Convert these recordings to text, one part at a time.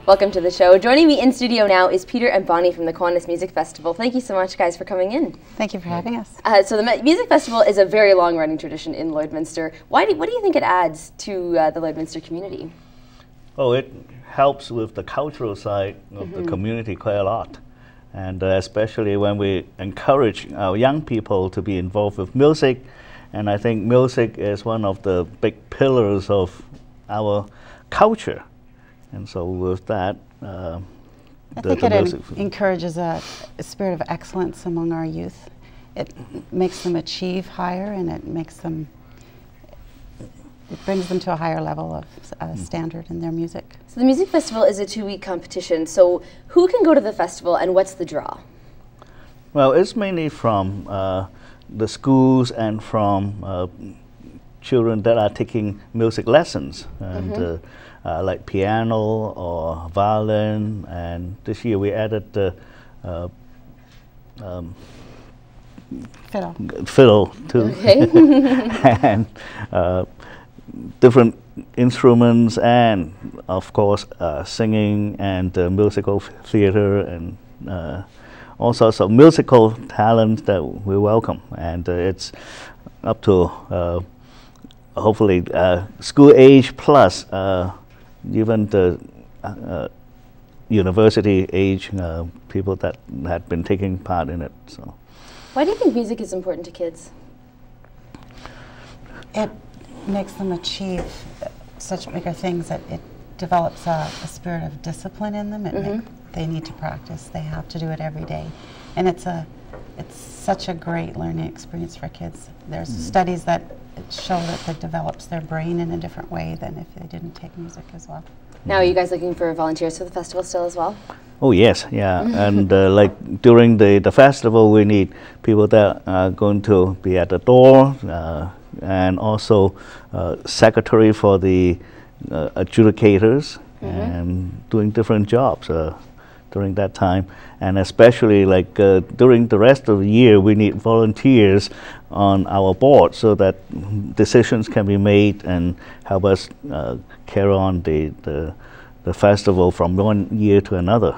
Welcome to the show. Joining me in studio now is Peter and Bonnie from the Kiwanis Music Festival. Thank you so much, guys, for coming in. Thank you for having us. So the Music Festival is a very long-running tradition in Lloydminster. What do you think it adds to the Lloydminster community? Oh, it helps with the cultural side of the community quite a lot. And especially when we encourage our young people to be involved with music. And I think music is one of the big pillars of our culture. And so with that, I think it encourages a spirit of excellence among our youth. It makes them achieve higher, and it brings them to a higher level of standard in their music. So the Music Festival is a 2-week competition. So who can go to the festival, and what's the draw? Well, it's mainly from the schools and from children that are taking music lessons, and like piano or violin. And this year we added the fiddle too, and different instruments, and of course singing and musical theater, and all sorts of musical talent that we welcome. And it's up to hopefully school age plus even the university age people that had been taking part in it. So, why do you think music is important to kids? It makes them achieve such bigger things that it develops a spirit of discipline in them. They need to practice. They have to do it every day, and it's such a great learning experience for kids. There's studies that show that it develops their brain in a different way than if they didn't take music as well. Now, are you guys looking for volunteers for the festival still as well? Oh yes, yeah, and like during the festival, we need people that are going to be at the door, and also secretary for the adjudicators, and doing different jobs during that time. And especially like during the rest of the year, we need volunteers on our board so that decisions can be made and help us carry on the festival from one year to another.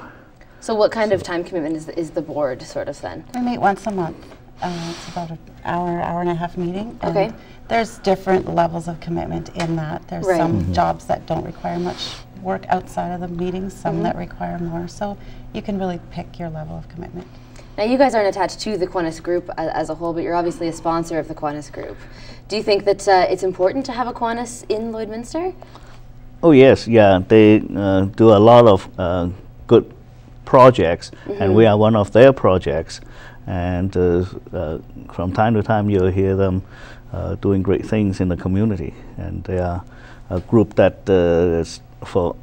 So what kind of time commitment is the board sort of then? We meet once a month. It's about an hour and a half meeting. Okay. There's different levels of commitment in that. There's some jobs that don't require much work outside of the meetings, some that require more. So you can really pick your level of commitment. Now, you guys aren't attached to the Kiwanis group as a whole, but you're obviously a sponsor of the Kiwanis group. Do you think that it's important to have a Kiwanis in Lloydminster? Oh yes, yeah. They do a lot of good projects, and we are one of their projects. And from time to time, you'll hear them doing great things in the community. And they are a group that is for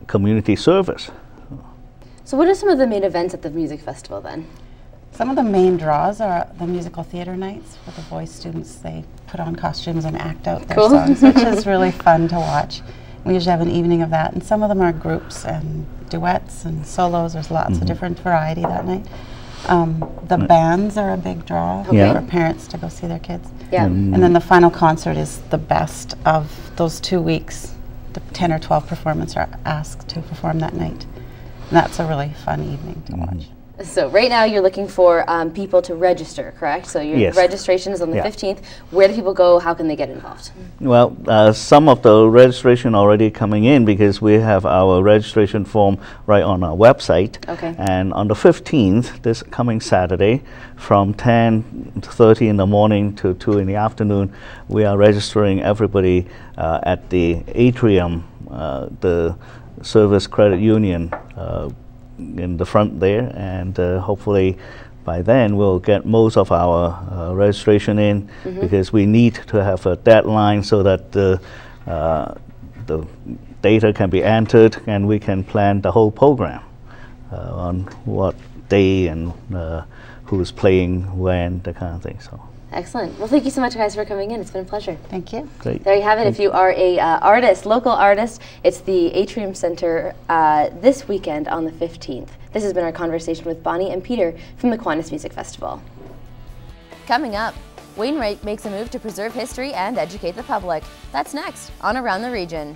community service. So what are some of the main events at the music festival then? Some of the main draws are the musical theater nights for the voice students. They put on costumes and act out their songs, which is really fun to watch. We usually have an evening of that, and some of them are groups and duets and solos. There's lots of different variety that night. The bands are a big draw for parents to go see their kids. And then the final concert is the best of those 2 weeks. The 10 or 12 performers are asked to perform that night. And that's a really fun evening to watch. So right now you're looking for people to register, correct? So your registration is on the 15th. Where do people go? How can they get involved? Well, some of the registration already coming in because we have our registration form right on our website. Okay. And on the 15th, this coming Saturday, from 10:30 in the morning to 2 in the afternoon, we are registering everybody at the atrium, the Service Credit Union in the front there, and hopefully by then we'll get most of our registration in, because we need to have a deadline so that the data can be entered and we can plan the whole program on what day and who's playing when, that kind of thing. So. Excellent. Well, thank you so much, guys, for coming in. It's been a pleasure. Thank you. Great. There you have it. If you are a local artist, it's the Atrium Center this weekend on the 15th. This has been our conversation with Bonnie and Peter from the Kiwanis Music Festival. Coming up, Wainwright makes a move to preserve history and educate the public. That's next on Around the Region.